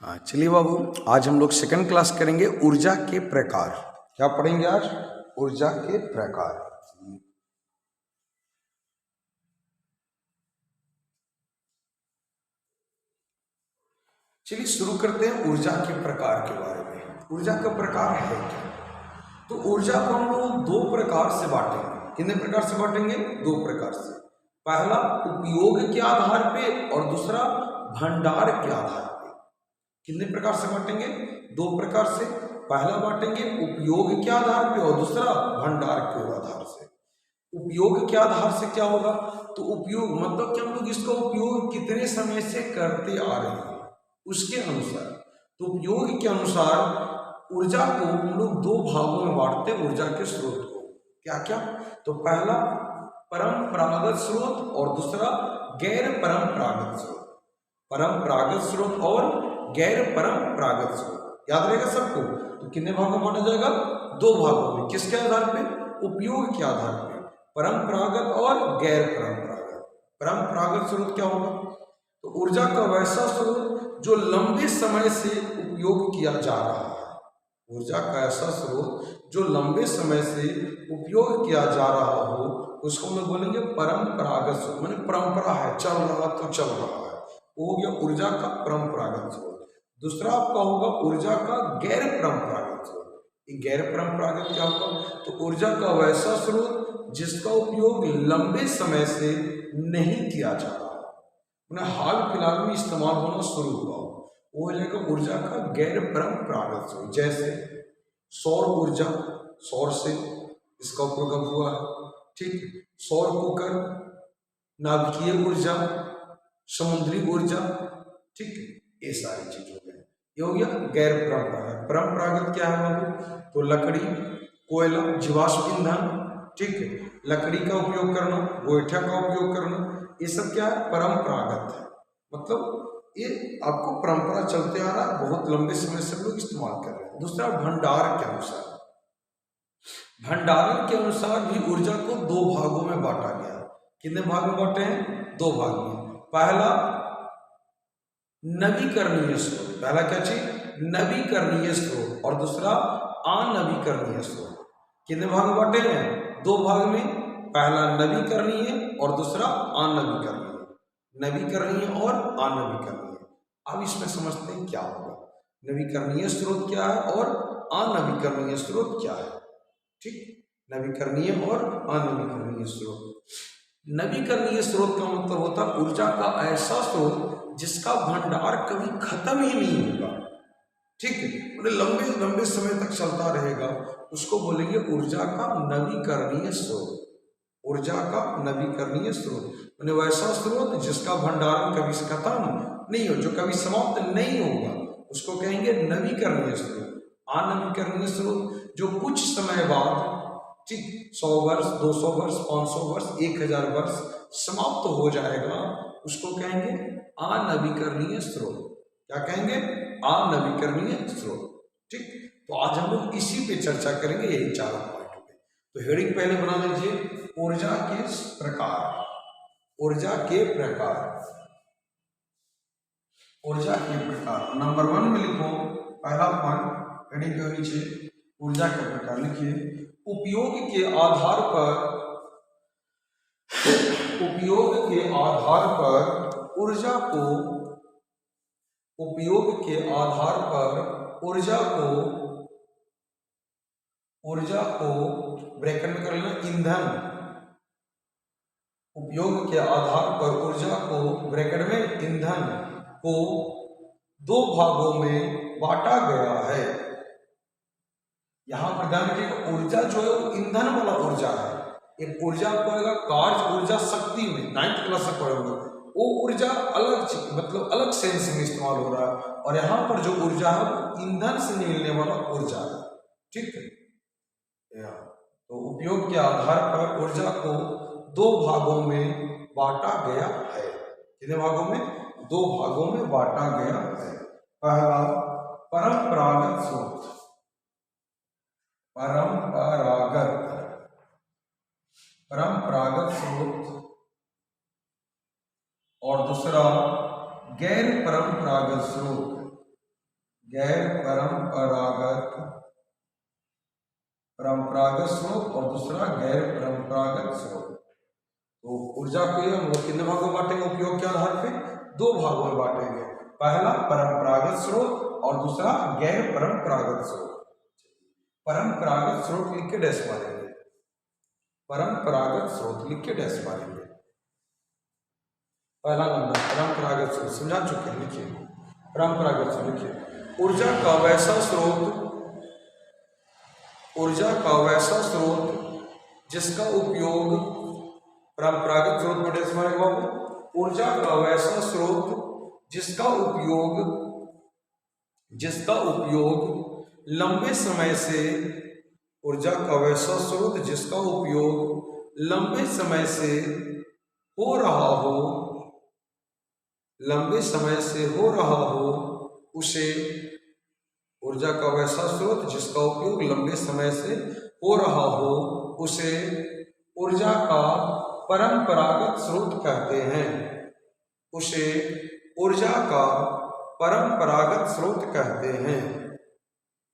हाँ चलिए बाबू, आज हम लोग सेकंड क्लास करेंगे ऊर्जा के प्रकार। क्या पढ़ेंगे आज? ऊर्जा के प्रकार। चलिए शुरू करते हैं ऊर्जा के प्रकार के बारे में। ऊर्जा का प्रकार है क्या? तो ऊर्जा को हम लोग दो प्रकार से बांटेंगे। कितने प्रकार से बांटेंगे? दो प्रकार से। पहला उपयोग के आधार पे और दूसरा भंडार के आधार पे। कितने प्रकार से बांटेंगे? दो प्रकार से। पहला बांटेंगे उपयोग के आधार पे और दूसरा भंडार के आधार से। उपयोग के आधार से क्या होगा? तो उपयोग मतलब कि हम लोग इसका उपयोग कितने समय से करते आ रहे हैं उसके अनुसार। तो उपयोग के अनुसार ऊर्जा को हम लोग दो भागों में बांटते हैं ऊर्जा के स्रोत को। क्या क्या? तो पहला परंपरागत स्रोत और दूसरा गैर परंपरागत स्रोत। परंपरागत स्रोत और गैर परंपरागत स्रोत याद रहेगा सबको। तो कितने भागों में बांटा जाएगा? दो भागों में। किसके आधार पे? उपयोग के आधार पे, परंपरागत और गैर परंपरागत। परंपरागत स्रोत क्या होगा? तो ऊर्जा का वैसा स्रोत जो लंबे समय से उपयोग किया जा रहा है। ऊर्जा का ऐसा स्रोत जो लंबे समय से उपयोग किया जा रहा हो उसको हम लोग बोलेंगे परंपरागत स्रोत। माने परंपरा है, चल रहा तो चल रहा है, वो हो गया ऊर्जा का परंपरागत स्रोत। दूसरा आपका होगा ऊर्जा का गैर परंपरागत स्रोत। ये गैर परंपरागत क्या होगा? तो ऊर्जा का वैसा स्रोत जिसका उपयोग लंबे समय से नहीं किया जा रहा, मैंने हाल फिलहाल में इस्तेमाल होना शुरू हुआ, वो हो जाएगा ऊर्जा का गैर परंपरागत स्रोत। जैसे सौर ऊर्जा, सौर से इसका उपयोग अब हुआ है, ठीक। सौर कुकर, नाभिकीय ऊर्जा, समुद्री ऊर्जा, ठीक। ये सारी चीज हो गए। ये हो गया गैर परंपरागत। परंपरागत क्या है बाबू? तो लकड़ी, कोयला, जीवाश्म ईंधन, ठीक है, लकड़ी का उपयोग करना, गोईठा का उपयोग करना, ये सब क्या है? परंपरागत है। मतलब ये आपको परंपरा चलते आ रहा है, बहुत लंबे समय से लोग इस्तेमाल कर रहे हैं। दूसरा भंडार के अनुसार। भंडारण के अनुसार भी ऊर्जा को दो भागों में बांटा गया। कितने भाग में बांटे हैं? दो भाग में। पहला नवीकरणीय स्रोत। पहला क्या चीज? नवीकरणीय स्रोत और दूसरा अनवीकरणीय स्रोत। कितने भाग में बांटे हैं? दो भाग में। पहला नवीकरणीय और दूसरा अनवीकरणीय। नवीकरणीय और अनवीकरणीय। अब इसमें समझते हैं क्या होगा। नवीकरणीय स्रोत क्या है और अनवीकरणीय स्रोत क्या है, ठीक। नवीकरणीय और अनवीकरणीय स्रोत। नवीकरणीय स्रोत का मतलब होता है ऊर्जा का ऐसा स्रोत जिसका भंडार कभी खत्म ही नहीं होगा, ठीक है, मतलब लंबे लंबे समय तक चलता रहेगा, उसको बोलेंगे ऊर्जा का नवीकरणीय स्रोत। ऊर्जा का नवीकरणीय स्रोत माने वैसा स्रोत जिसका भंडारण कभी से खत्म नहीं हो, जो कभी समाप्त नहीं होगा, उसको कहेंगे नवीकरणीय स्रोत। अनवीकरणीय स्रोत जो कुछ समय बाद, ठीक, 100 वर्ष, 200 वर्ष, 500 वर्ष, 1000 वर्ष समाप्त हो जाएगा, उसको कहेंगे अनवीकरणीय स्रोत। क्या कहेंगे? अनवीकरणीय स्रोत, ठीक। तो आज हम लोग इसी पे चर्चा करेंगे, यही चार पॉइंट पे। तो हेडिंग पहले बना लीजिए, ऊर्जा के प्रकार। ऊर्जा के प्रकार। ऊर्जा के प्रकार नंबर 1 में लिखो, पहला पॉइंट हेडिंग के नीचे ऊर्जा के प्रकार लिखिए। उपयोग के आधार पर, उपयोग के आधार पर ऊर्जा को, उपयोग के आधार पर ऊर्जा को, ऊर्जा को ब्रैकेट में कर लेना ईंधन। उपयोग के आधार पर ऊर्जा को ब्रैकेट में ईंधन को दो भागों में बांटा गया है। यहां पर ध्यान रखिएगा, ऊर्जा जो है वो ईंधन वाला ऊर्जा है। एक ऊर्जा पड़ेगा कार्य ऊर्जा शक्ति में, 9th क्लास से पढ़ोगे, वो ऊर्जा अलग मतलब अलग सेंस में इस्तेमाल हो रहा है, और यहाँ पर जो ऊर्जा है वो ईंधन से निकलने वाला ऊर्जा है, ठीक है। तो उपयोग के आधार पर ऊर्जा को दो भागों में बांटा गया है। कितने भागों में? दो भागों में बांटा गया है। पहला परंपरागत स्रोत, परंपरागत, परंपरागत स्रोत, और दूसरा गैर परंपरागत स्रोत, गैर परंपरागत स्रोत और दूसरा गैर परंपरागत स्रोत। तो ऊर्जा को हम लोग कितने भागों में बांटेंगे उपयोग के आधार पे? दो भागों में बांटेंगे, पहला परंपरागत स्रोत और दूसरा गैर परंपरागत स्रोत। परंपरागत स्रोत लिख के डैश मारेंगे, परंपरागत स्रोत लिख के डैश मारेंगे। पहला नंबर परंपरागत स्रोत समझा चुके हैं, लिखिए परंपरागत स्रोत लिखिए। ऊर्जा का वैसा स्रोत जिसका उपयोग परंपरागत स्रोत पर डैश मारेंगे बाबू। ऊर्जा का वैसा स्रोत जिसका उपयोग लंबे समय से ऊर्जा का वैसा स्रोत जिसका उपयोग लंबे समय से हो रहा हो उसे ऊर्जा का वैसा स्रोत जिसका उपयोग लंबे समय से हो रहा हो उसे ऊर्जा का परंपरागत स्रोत कहते हैं। उसे ऊर्जा का परंपरागत स्रोत कहते हैं।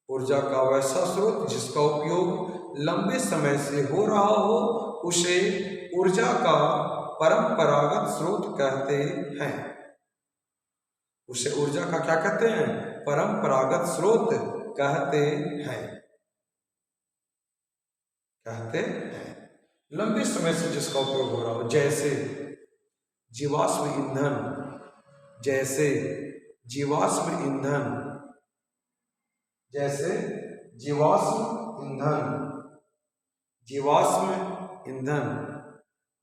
ऊर्जा का वैसा स्रोत जिसका उपयोग लंबे समय से हो रहा हो उसे ऊर्जा का परंपरागत स्रोत कहते हैं। उसे ऊर्जा का क्या कहते हैं? परंपरागत स्रोत कहते हैं। लंबे समय से जिसका उपयोग हो रहा हो, जैसे जीवाश्म ईंधन,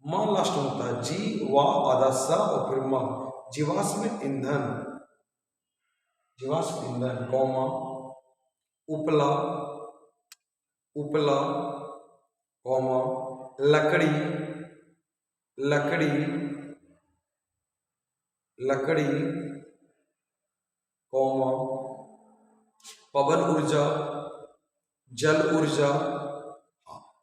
मां लास्ट में होता है, जी वा आधा सा और फिर मां, जीवाश्म ईंधन कौमा उपला कौमा लकड़ी कौमा पवन ऊर्जा, जल ऊर्जा।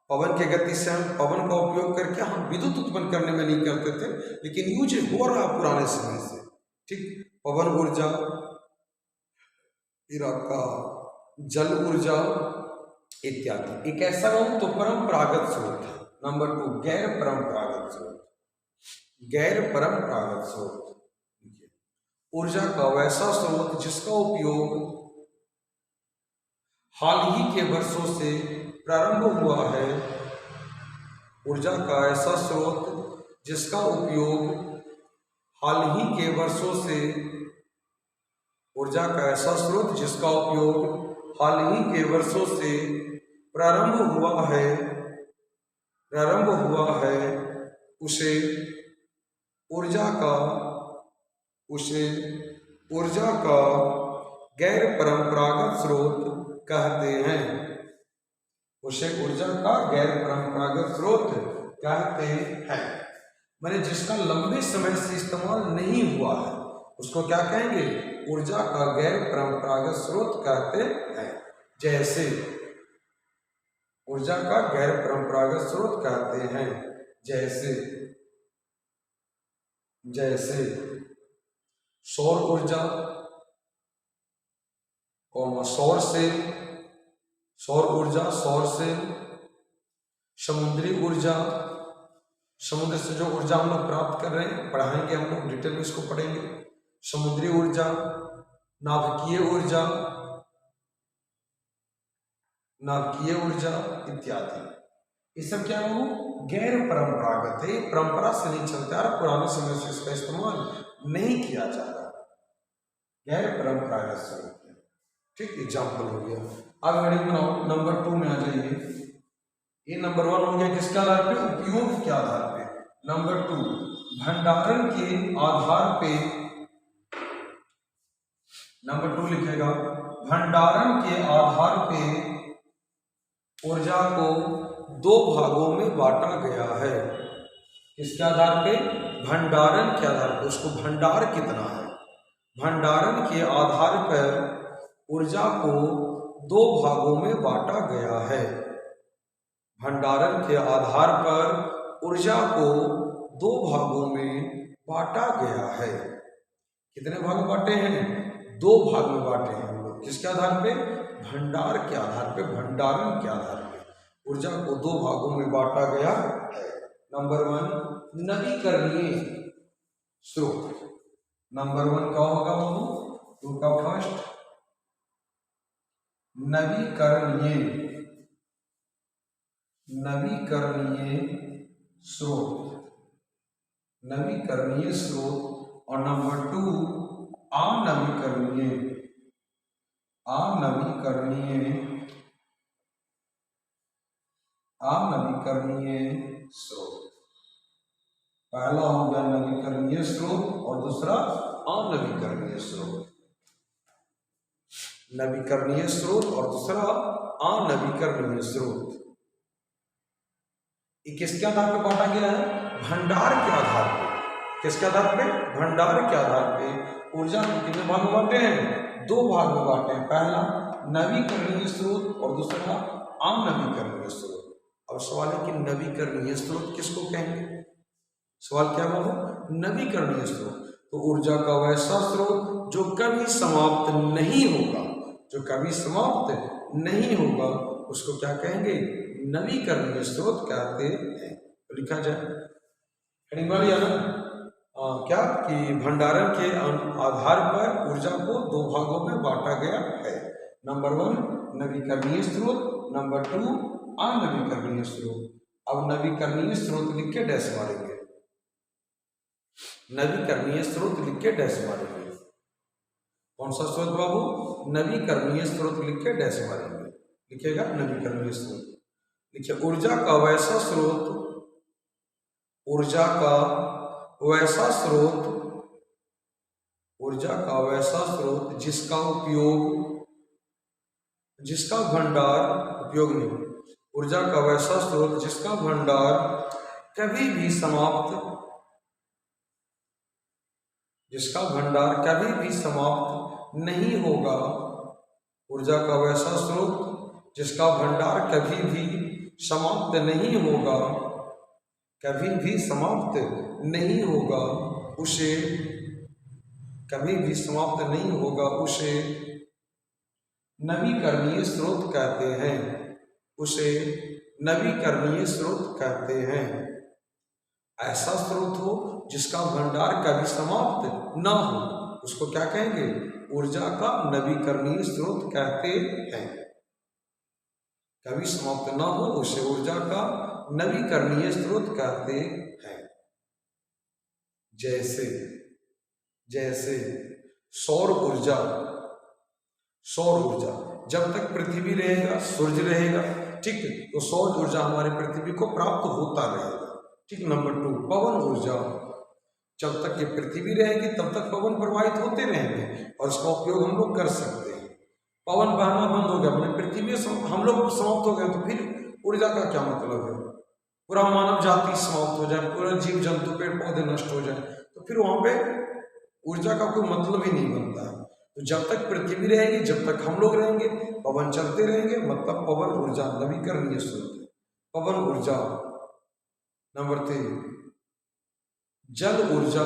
पवन की गति से हम पवन का उपयोग करके हम विद्युत उत्पन्न करने में नहीं करते थे, लेकिन यूज हो रहा पुराने समय से, ठीक। पवन ऊर्जा, फिर आपका जल ऊर्जा इत्यादि। एक ऐसा कहूं तो परंपरागत स्रोत है। नंबर 2 गैर परंपरागत स्रोत। ऊर्जा का वैसा स्रोत जिसका उपयोग हाल ही के वर्षों से प्रारंभ हुआ है। ऊर्जा का ऐसा स्रोत जिसका उपयोग हाल ही के वर्षों से प्रारंभ हुआ है उसे ऊर्जा का गैर परंपरागत स्रोत कहते हैं। उसे ऊर्जा का गैर परंपरागत स्रोत कहते हैं। मैंने जिसका लंबे समय से इस्तेमाल नहीं हुआ है उसको क्या कहेंगे? ऊर्जा का गैर परंपरागत स्रोत कहते हैं। जैसे ऊर्जा का गैर परंपरागत स्रोत कहते हैं, जैसे सौर ऊर्जा, सौर से समुद्री ऊर्जा, समुद्र से जो ऊर्जा हम लोग प्राप्त कर रहे हैं, पढ़ाएंगे हम लोग डिटेल में, इसको पढ़ेंगे। समुद्री ऊर्जा, नाभिकीय ऊर्जा इत्यादि। ये सब क्या है? गैर परंपरागत है, परंपरा से नहीं चलता है, पुराने समय से इसका इस्तेमाल नहीं किया जाता। गैर परंपरागत स्रोत, ठीक, एग्जाम्पल हो गया। अब हेडिंग बनाओ, नंबर 2 में आ जाइए। ये नंबर 1 हो गया किसके आधार पे? उपयोग के आधार पे। नंबर 2 भंडारण के आधार पे। नंबर 2 लिखेगा भंडारण के आधार पे ऊर्जा को 2 भागों में बांटा गया है। किसके आधार पे? भंडारण के आधार पे। उसको भंडार कितना है, भंडारण के आधार पर ऊर्जा को 2 भागों में बांटा गया है। भंडारण के आधार पर ऊर्जा को 2 भागों में बांटा गया है। कितने भाग बांटे हैं? 2 भाग में बांटे हैं हम लोग। किसके आधार पे? भंडार के आधार पे, भंडारण के आधार पे ऊर्जा को दो भागों में बांटा गया है। नंबर 1 नवीकरणीय स्रोत। नंबर 1 क्या होगा बाबू? तो का फर्स्ट नवीकरणीय स्रोत, नवीकरणीय स्रोत। और नंबर 2 अनवीकरणीय स्रोत। पहला हो गया नवीकरणीय स्रोत और दूसरा अनवीकरणीय स्रोत। नवीकरणीय स्रोत और दूसरा अनवीकरणीय स्रोत। ये किसके आधार पर बांटा गया है? भंडार के आधार पे। किसके आधार पे? भंडार के आधार पे ऊर्जा को कितने भाग में बांटे हैं? 2 भाग में बांटे हैं। पहला नवीकरणीय स्रोत और दूसरा अनवीकरणीय स्रोत। अब सवाल है कि नवीकरणीय स्रोत किसको कहेंगे? सवाल क्या होगा? नवीकरणीय स्रोत तो ऊर्जा का वैसा स्रोत जो कभी समाप्त नहीं होगा, जो कभी समाप्त नहीं होगा, उसको क्या कहेंगे? नवीकरणीय स्रोत कहते हैं। तो लिखा जाए हेडिंग वाली ना क्या कि भंडारण के आधार पर ऊर्जा को 2 भागों में बांटा गया है। नंबर 1 नवीकरणीय स्रोत, नंबर 2 अनवीकरणीय स्रोत। अब नवीकरणीय स्रोत लिख के डैश मारेंगे, नवीकरणीय स्रोत लिख के डैश मारेंगे। कौन सा स्रोत बाबू? नवीकरणीय स्रोत लिख के डैश मारेंगे। लिखेगा नवीकरणीय स्रोत। देखिए ऊर्जा का वैसा स्रोत, ऊर्जा का वैसा स्रोत जिसका उपयोग, जिसका भंडार, उपयोग नहीं, ऊर्जा का वैसा स्रोत जिसका भंडार कभी भी समाप्त, जिसका भंडार कभी भी समाप्त नहीं होगा। ऊर्जा का वैसा स्रोत जिसका भंडार कभी भी समाप्त नहीं होगा, कभी भी समाप्त नहीं होगा, उसे कभी भी समाप्त नहीं होगा, उसे नवीकरणीय स्रोत कहते हैं। उसे नवीकरणीय स्रोत कहते हैं। ऐसा स्रोत हो जिसका भंडार कभी समाप्त ना हो, उसको क्या कहेंगे? ऊर्जा का नवीकरणीय स्रोत कहते हैं। कभी समाप्त ना हो उसे ऊर्जा का नवीकरणीय स्रोत कहते हैं। जैसे जैसे सौर ऊर्जा, सौर ऊर्जा जब तक पृथ्वी रहेगा, सूर्य रहेगा, ठीक, तो सौर ऊर्जा हमारे पृथ्वी को प्राप्त होता रहेगा। ठीक। नंबर 2 पवन ऊर्जा, जब तक ये पृथ्वी रहेगी तब तक पवन प्रवाहित होते रहेंगे और उसका उपयोग हम लोग कर सकते हैं। पवन बहना बंद हो गया, मैंने पृथ्वी हम लोग समाप्त हो गए तो फिर ऊर्जा का क्या मतलब है? पूरा मानव जाति समाप्त हो जाए, पूरा जीव जंतु पेड़ पौधे नष्ट हो जाए, तो फिर वहां पे ऊर्जा का कोई मतलब ही नहीं बनता है। तो जब तक पृथ्वी रहेगी, जब तक हम लोग रहेंगे, पवन चलते रहेंगे, मतलब पवन ऊर्जा नवीकरणीय स्रोत है। पवन ऊर्जा। नंबर 3 जल ऊर्जा,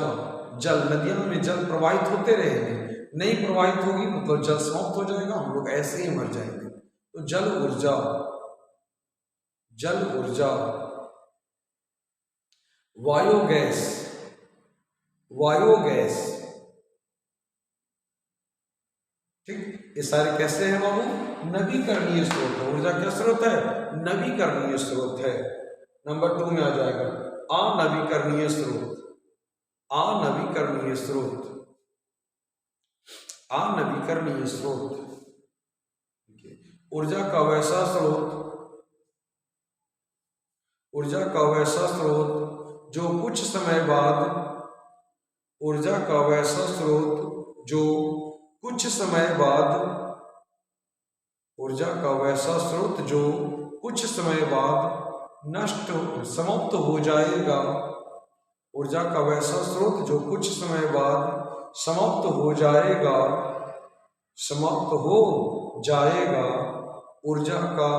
जल, नदियों में जल प्रवाहित होते रहेंगे, नहीं प्रवाहित होगी मतलब जल समाप्त हो जाएगा, हम लोग ऐसे ही मर जाएंगे। तो जल ऊर्जा, जल ऊर्जा। बायोगैस, बायोगैस, ठीक, ये सारे कैसे हैं बाबू? नवीकरणीय स्रोत है। ऊर्जा क्या स्रोत है? नवीकरणीय स्रोत है। नंबर 2 में आ जाएगा अनवीकरणीय स्रोत, अनवीकरणीय स्रोत, अनवीकरणीय स्रोत। ऊर्जा का वैसा स्रोत, ऊर्जा का वैसा स्रोत जो कुछ समय बाद, ऊर्जा का वैसा स्रोत जो कुछ समय बाद, ऊर्जा का वैसा स्रोत जो कुछ समय बाद नष्ट, समाप्त हो जाएगा। ऊर्जा का वैसा स्रोत जो कुछ समय बाद समाप्त हो जाएगा, समाप्त हो जाएगा, ऊर्जा का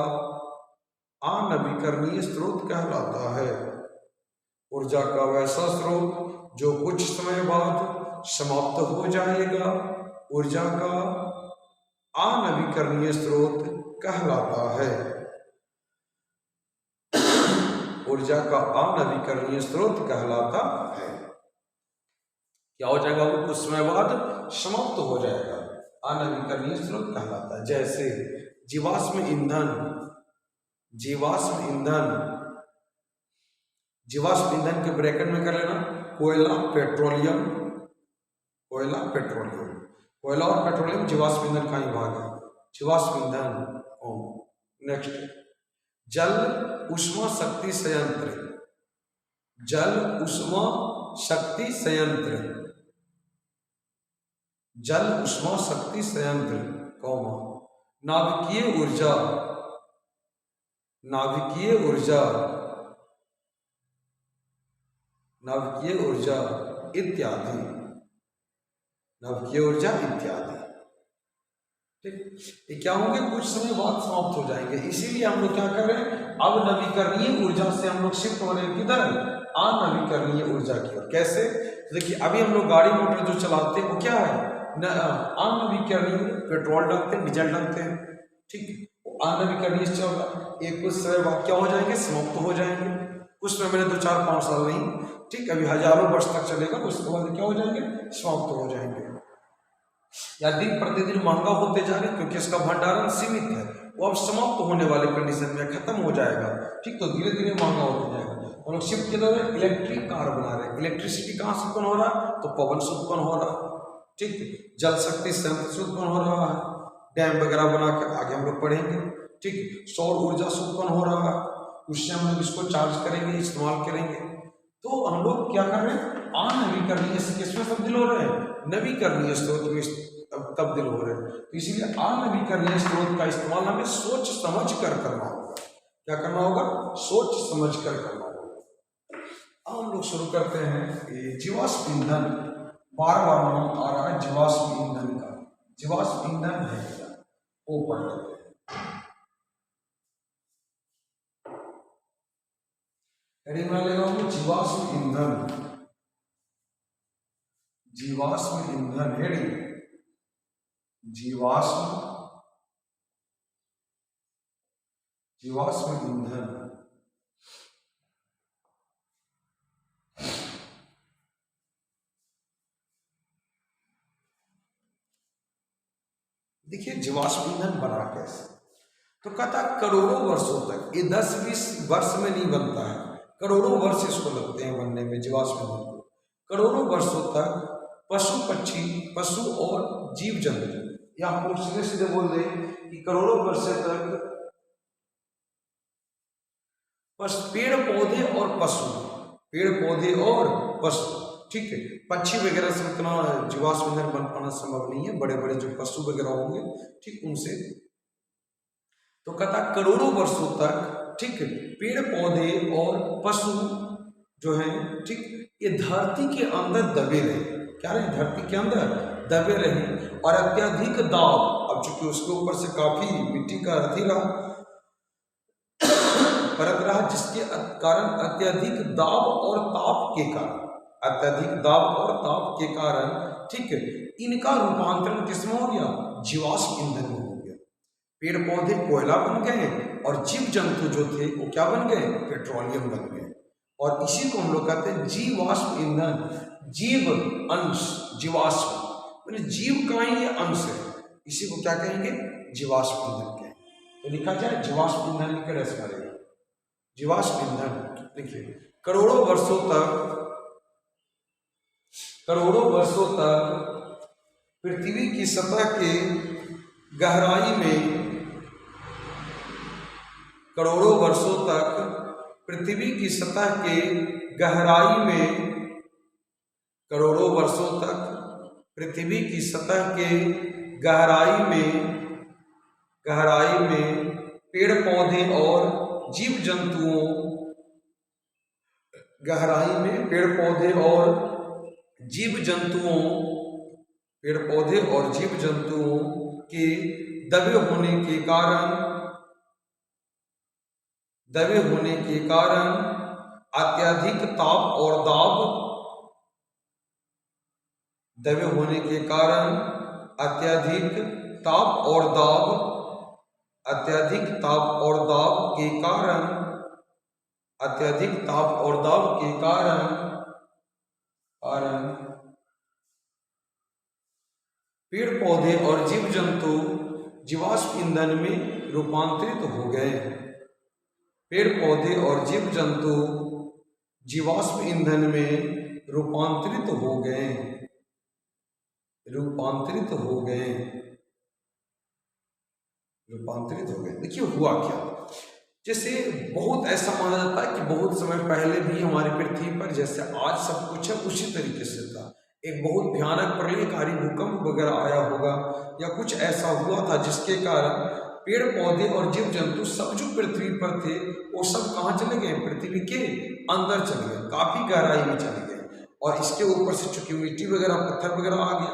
अनवीकरणीय स्रोत कहलाता है। ऊर्जा का वैसा स्रोत जो कुछ समय बाद समाप्त हो जाएगा, ऊर्जा का अनवीकरणीय स्रोत कहलाता है। ऊर्जा का अनवीकरणीय स्रोत कहलाता है। क्या हो जाएगा? वो कुछ समय बाद समाप्त हो जाएगा, अनवीकरणीय स्रोत कहलाता है। जैसे जीवाश्म ईंधन, जीवाश्म ईंधन, जीवाश्म ईंधन के ब्रैकेट में कर लेना कोयला, पेट्रोलियम, कोयला, पेट्रोलियम, कोयला और पेट्रोलियम जीवाश्म ईंधन का ही भाग है, जीवाश्म ईंधन। नेक्स्ट, जल ऊष्मा शक्ति संयंत्र, जल ऊष्मा शक्ति संयंत्र, जल ऊष्मा शक्ति संयंत्र, कौमा, नाभिकीय ऊर्जा, नाभिकीय ऊर्जा, नाभिकीय ऊर्जा इत्यादि, नाभिकीय ऊर्जा इत्यादि। ठीक, ये क्या होंगे? कुछ समय बाद समाप्त हो जाएंगे। इसीलिए हम लोग क्या कर रहे हैं? अब नवीकरणीय ऊर्जा से हम लोग शिफ्ट हो रहे हैं किधर? अनवीकरणीय ऊर्जा की ओर। कैसे? देखिए, अभी हम लोग गाड़ी मोटर जो चलाते हैं वो क्या है? अनवीकरणीय, पेट्रोल डालते हैं, डीजल डालते हैं, ठीक, अनवीकरणीय चल रहा है। एक कुछ समय बाद क्या हो जाएंगे? समाप्त हो जाएंगे। कुछ समय मैंने 2-4-5 साल नहीं, ठीक, अभी हजारों वर्ष तक चलेगा, उसके बाद क्या हो जाएंगे? समाप्त हो जाएंगे। या दिन प्रतिदिन महंगा होते जा रहे, क्योंकि इसका भंडारण सीमित है, वो अब समाप्त होने वाले कंडीशन में, खत्म हो जाएगा, ठीक, तो धीरे धीरे महंगा होते जाएगा। हम लोग शिफ्ट किधर है? इलेक्ट्रिक कार बना रहे हैं। इलेक्ट्रिसिटी कहाँ से उत्पन्न हो रहा है? तो पवन से उत्पन्न हो रहा है, ठीक, जल शक्ति संयंत्र से उत्पन्न हो रहा है, डैम वगैरह बना कर, आगे हम लोग पढ़ेंगे, ठीक, सौर ऊर्जा से उत्पन्न हो रहा है, उससे हम लोग इसको चार्ज करेंगे, इस्तेमाल करेंगे। तो हम लोग क्या कर रहे हैं? अनवीकरणीय से किसमें तब्दील हो रहे हैं? नवीकरणीय स्रोत में तब्दील हो रहे हैं। तो इसीलिए अनवीकरणीय स्रोत का इस्तेमाल हमें सोच समझ कर करना होगा। क्या करना होगा? सोच समझ कर करना होगा। हम लोग शुरू करते हैं जीवाश्म ईंधन। बार बार नाम आ रहा है जीवाश्म ईंधन का। जीवाश्म ईंधन है क्या? वो पढ़ लेते हैं। हेडिंग में लेगा जीवाश्म ईंधन, जीवाश्म ईंधन हेडिंग, जीवाश्म, जीवाश्म ईंधन। देखिए, जीवाश्म ईंधन बना कैसे? तो कहता करोड़ों वर्षों तक, ये 10-20 वर्ष में नहीं बनता है, करोड़ों वर्ष इसको लगते हैं बनने में, जीवाश्म ईंधन को। करोड़ों वर्षों तक पशु पक्षी, पशु और जीव जंतु, या हम लोग सीधे सीधे बोल दें कि करोड़ों वर्ष तक पेड़ पौधे और पशु, पेड़ पौधे और पशु, ठीक है, पक्षी वगैरह से उतना जीवाश्म ईंधन बन पाना संभव नहीं है, बड़े बड़े जो पशु वगैरह होंगे, ठीक, उनसे। तो कहता करोड़ों वर्षों तक, ठीक, पेड़ पौधे और पशु जो है, ठीक, ये धरती के अंदर दबे रहे। क्या रहे? धरती के अंदर दबे रहे, और अत्यधिक दाब, अब चूंकि उसके ऊपर से काफी मिट्टी का अथी रहा, परत रहा, जिसके कारण अत्यधिक दाब और ताप के कारण, अत्यधिक दाब और ताप के कारण, ठीक है, इनका रूपांतरण किसमें हो गया? जीवाश्म ईंधन में हो गया। पेड़ पौधे कोयला बन गए, और जीव जंतु जो थे वो क्या बन गए? पेट्रोलियम बन गए। और इसी को हम लोग कहते हैं जीवाश्म ईंधन। जीव अंश, जीवाश्म मतलब जीव का ही ये अंश है, इसी को क्या कहेंगे? जीवाश्म ईंधन कहेंगे। तो लिखा जाए जीवाश्म ईंधन लिखकर ऐसे मारेगा, जीवाश्म ईंधन। देखिए, करोड़ों वर्षों तक, करोड़ों वर्षों तक पृथ्वी की सतह के गहराई में, करोड़ों वर्षों तक पृथ्वी की सतह के गहराई में, करोड़ों वर्षों तक पृथ्वी की सतह के गहराई में पेड़ पौधे और जीव जंतुओं, गहराई में पेड़ पौधे और जीव जंतुओं, पेड़ पौधे और जीव जंतुओं के दबे होने के कारण अत्यधिक ताप और दाब, दबे होने के कारण अत्यधिक ताप और दाब, अत्यधिक ताप और दाब के कारण, अत्यधिक ताप और दाब के कारण पेड़ पौधे और जीव जंतु जीवाश्म ईंधन में रूपांतरित हो गए। पेड़ पौधे और जीव जंतु जीवाश्म ईंधन में रूपांतरित हो गए, रूपांतरित हो गए, रूपांतरित हो गए। देखिए हुआ क्या, जैसे बहुत ऐसा माना जाता है कि बहुत समय पहले भी हमारी पृथ्वी पर जैसे आज सब कुछ है उसी तरीके से था। एक बहुत भयानक प्रलयकारी भूकंप वगैरह आया होगा या कुछ ऐसा हुआ था जिसके कारण पेड़ पौधे और जीव जंतु सब जो पृथ्वी पर थे वो सब कहाँ चले गए, पृथ्वी के अंदर चले गए, काफी गहराई में चले गए। और इसके ऊपर से चूंकि मिट्टी वगैरह पत्थर वगैरह आ गया,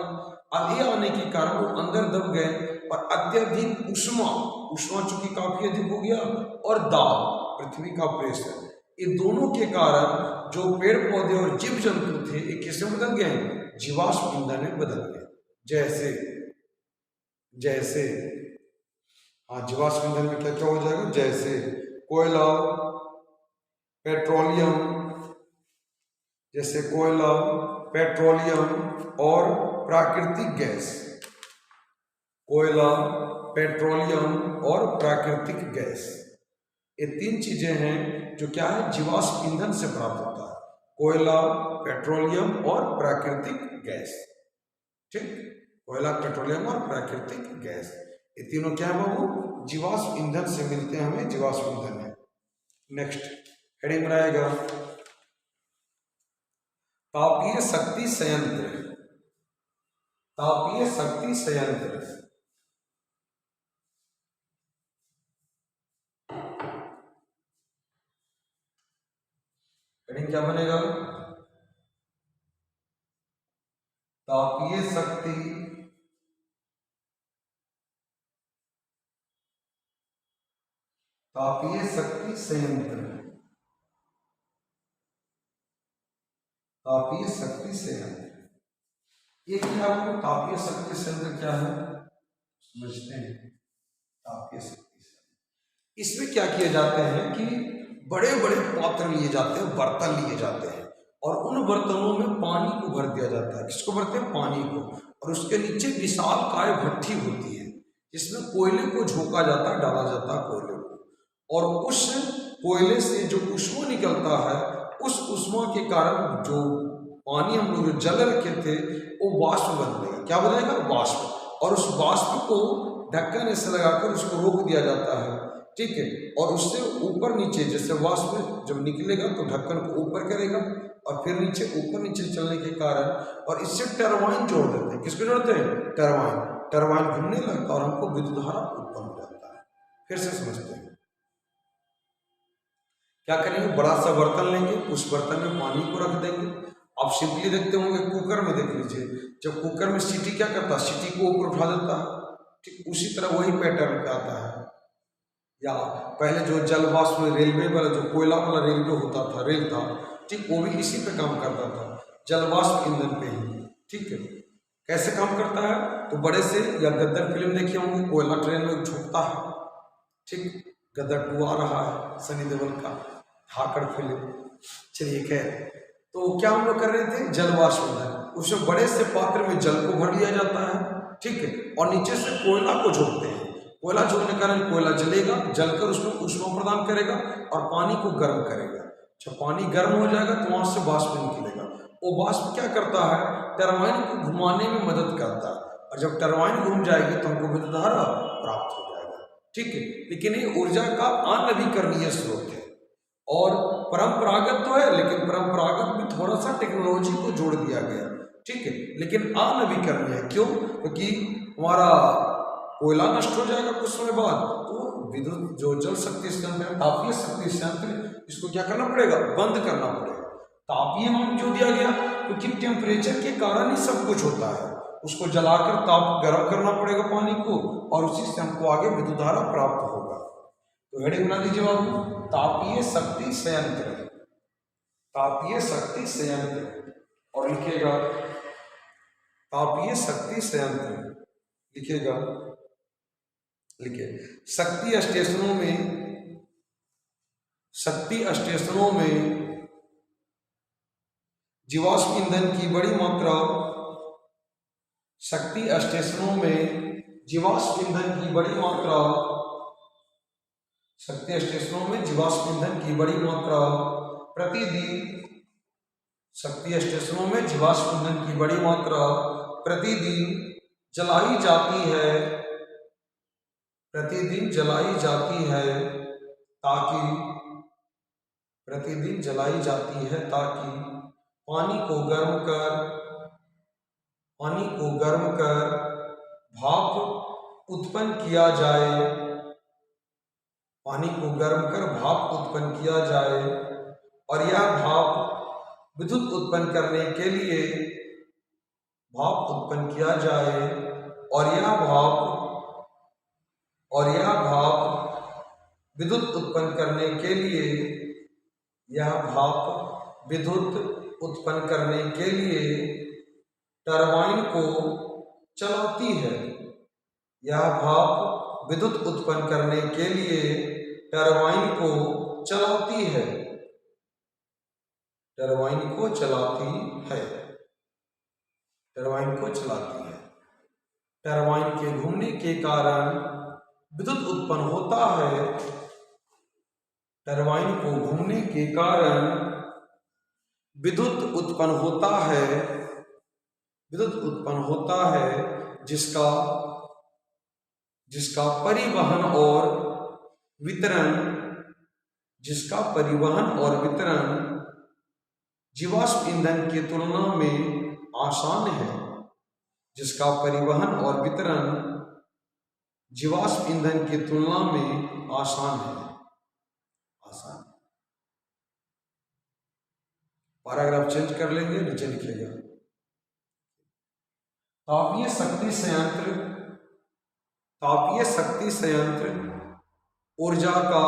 अब ये आने के कारण वो अंदर दब गए और अत्यधिक उष्मा चूंकि काफी अधिक हो गया और दाब, पृथ्वी का प्रेशर, ये दोनों के कारण जो पेड़ पौधे और जीव जंतु थे ये किससे बदल गए, जीवाश्म ईंधन में बदल गए। जैसे जैसे हाँ, जीवाश्म ईंधन में क्या क्या हो जाएगा, जैसे कोयला, पेट्रोलियम, जैसे कोयला, पेट्रोलियम और प्राकृतिक गैस, कोयला, पेट्रोलियम और प्राकृतिक गैस, ये तीन चीजें हैं जो क्या है, जीवाश्म ईंधन से प्राप्त होता है, कोयला, पेट्रोलियम और प्राकृतिक गैस। ठीक, कोयला, पेट्रोलियम और प्राकृतिक गैस, ये तीनों क्या है बाबू, जीवाश्म ईंधन से मिलते हैं हमें, जीवाश्म ईंधन है। नेक्स्ट हेडिंग बनाएगा तापीय शक्ति संयंत्र, तापीय शक्ति संयंत्र। हेडिंग क्या बनेगा, तापीय शक्ति, तापीय शक्ति संयंत्र, तापीय शक्ति संयंत्र। ये क्या है, तापीय शक्ति संयंत्र क्या है समझते हैं। तापीय शक्ति संयंत्र, इसमें क्या किए जाते हैं कि बड़े बड़े पात्र लिए जाते हैं, बर्तन लिए जाते हैं और उन बर्तनों में पानी को भर दिया जाता है। किसको भरते हैं, पानी को, और उसके नीचे विशाल काय भट्ठी होती है जिसमें कोयले को झोंका जाता है, डाला जाता है कोयले को, और उस कोयले से जो ऊष्मा निकलता है उस ऊष्मा के कारण जो पानी हम लोग जो जल रखे थे वो वाष्प बनेगा। क्या बनेगा, वाष्प, और उस वाष्प को ढक्कन ऐसे लगाकर उसको रोक दिया जाता है। ठीक है, और उससे ऊपर नीचे जैसे वाष्प जब निकलेगा तो ढक्कन को ऊपर करेगा और फिर नीचे ऊपर नीचे चलने के कारण, और इससे टरबाइन जोड़ देते हैं। किसको जोड़ते हैं, टरबाइन, टरबाइन घूमने लगता और हमको विद्युत धारा उत्पन्न हो जाता है। फिर से समझते हैं, क्या करेंगे, बड़ा सा बर्तन लेंगे, उस बर्तन में पानी को रख देंगे। आप सिंपली देखते होंगे कुकर में, देख लीजिए जब कुकर में सीटी क्या करता है, सीटी को ऊपर उठा देता है। ठीक उसी तरह वही पैटर्न पे आता है। या पहले जो जल वाष्प में रेलवे वाला जो कोयला वाला रेलवे होता था, रेल था, ठीक वो भी इसी पे काम करता था, जल वाष्प ईंधन पे ही। ठीक है, कैसे काम करता है, तो बड़े से या गद्दर फिल्म देखे होंगे, कोयला ट्रेन में झुकता है। ठीक, गद्दर 2 आ रहा है सनी देओल का, धाकड़ फिल्म। चलिए खैर, तो क्या हम लोग कर रहे थे, जल वाष्प ईंधन, उसमें बड़े से पात्र में जल को भर लिया जाता है। ठीक है, और नीचे से कोयला को झोंकते हैं। कोयला झोंकने के कारण कोयला जलेगा, जलकर उसमें ऊष्मा प्रदान करेगा और पानी को गर्म करेगा। जब पानी गर्म हो जाएगा तो वहां से वाष्प निकलेगा। वो वाष्प क्या करता है, टरबाइन को घुमाने में मदद करता है, और जब टरबाइन घूम जाएगी तो हमको विद्युत धारा प्राप्त हो जाएगा। ठीक है, लेकिन ये ऊर्जा का अनवीकरणीय स्रोत है और परंपरागत तो है, लेकिन परंपरागत में थोड़ा सा टेक्नोलॉजी को जोड़ दिया गया। ठीक है, लेकिन अनवीकरणीय क्यों, क्योंकि हमारा कोयला नष्ट हो जाएगा कुछ समय बाद, तो विद्युत जो जल शक्ति संयंत्र, तापीय शक्ति संयंत्र, इसको क्या करना पड़ेगा, बंद करना पड़ेगा। तापीय नाम क्यों दिया गया, क्योंकि टेम्परेचर के कारण ही सब कुछ होता है। उसको जलाकर ताप गर्म करना पड़ेगा पानी को, और उसी से हमको आगे विद्युत धारा प्राप्त होगा। तो हेडिंग बना दीजिए बाबू, तापीय शक्ति संयंत्र, तापीय शक्ति संयंत्र, और लिखिएगा तापीय शक्ति संयंत्र। लिखिएगा, लिखिए शक्ति स्टेशनों में जीवाश्म ईंधन की बड़ी मात्रा, शक्ति स्टेशनों में जीवाश्म ईंधन की बड़ी मात्रा, शक्ति स्टेशनों में जीवाश्म ईंधन की बड़ी मात्रा प्रतिदिन, शक्ति स्टेशनों में जीवाश्म ईंधन की बड़ी मात्रा प्रतिदिन जलाई जाती है, प्रतिदिन जलाई जाती है ताकि, प्रतिदिन जलाई जाती है ताकि पानी को गर्म कर भाप उत्पन्न किया जाए, पानी को गर्म कर भाप उत्पन्न किया जाए और यह भाप विद्युत उत्पन्न करने के लिए, भाप उत्पन्न किया जाए और यह भाप विद्युत उत्पन्न करने के लिए, यह भाप विद्युत उत्पन्न करने के लिए टरबाइन को चलाती है, यह भाप विद्युत उत्पन्न करने के लिए टरबाइन को चलाती है, टरबाइन को चलाती है, टरबाइन को चलाती है। टरबाइन के घूमने के कारण विद्युत उत्पन्न होता है, टरबाइन को घूमने के कारण विद्युत उत्पन्न होता है, विद्युत उत्पन्न होता है जिसका परिवहन और वितरण, जिसका परिवहन और वितरण जीवाश्म ईंधन की तुलना में आसान है, जिसका परिवहन और वितरण जीवाश्म ईंधन की तुलना में आसान है, आसान। पैराग्राफ चेंज कर लेंगे, नीचे लिखिएगा तापीय शक्ति संयंत्र ऊर्जा का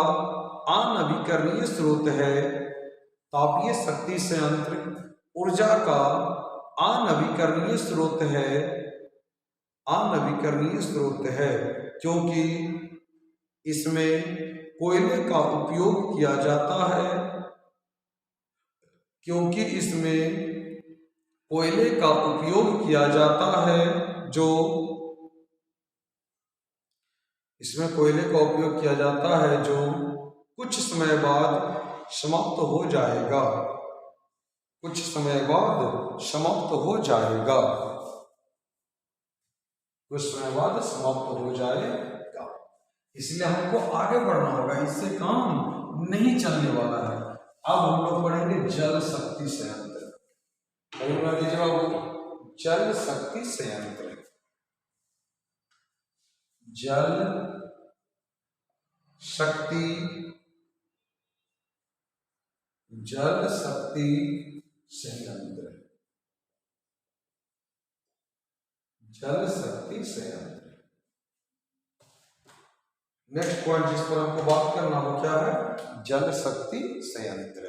अनवीकरणीय स्रोत है, तापीय शक्ति संयंत्र ऊर्जा का अनवीकरणीय स्रोत है, अनवीकरणीय स्रोत है क्योंकि इसमें कोयले का उपयोग किया जाता है, क्योंकि इसमें कोयले का उपयोग किया जाता है, जो इसमें कोयले का उपयोग किया जाता है जो कुछ समय बाद समाप्त हो जाएगा, कुछ समय बाद समाप्त हो जाएगा, कुछ समय बाद समाप्त हो जाएगा। इसलिए हमको आगे बढ़ना होगा, इससे काम नहीं चलने वाला है। अब हम लोग पढ़ेंगे जल शक्ति संयंत्र। जल शक्ति संयंत्र, जल शक्ति, जल शक्ति संयंत्र, जल शक्ति संयंत्र। नेक्स्ट पॉइंट जिस पर हमको बात करना हो क्या है? जल शक्ति संयंत्र।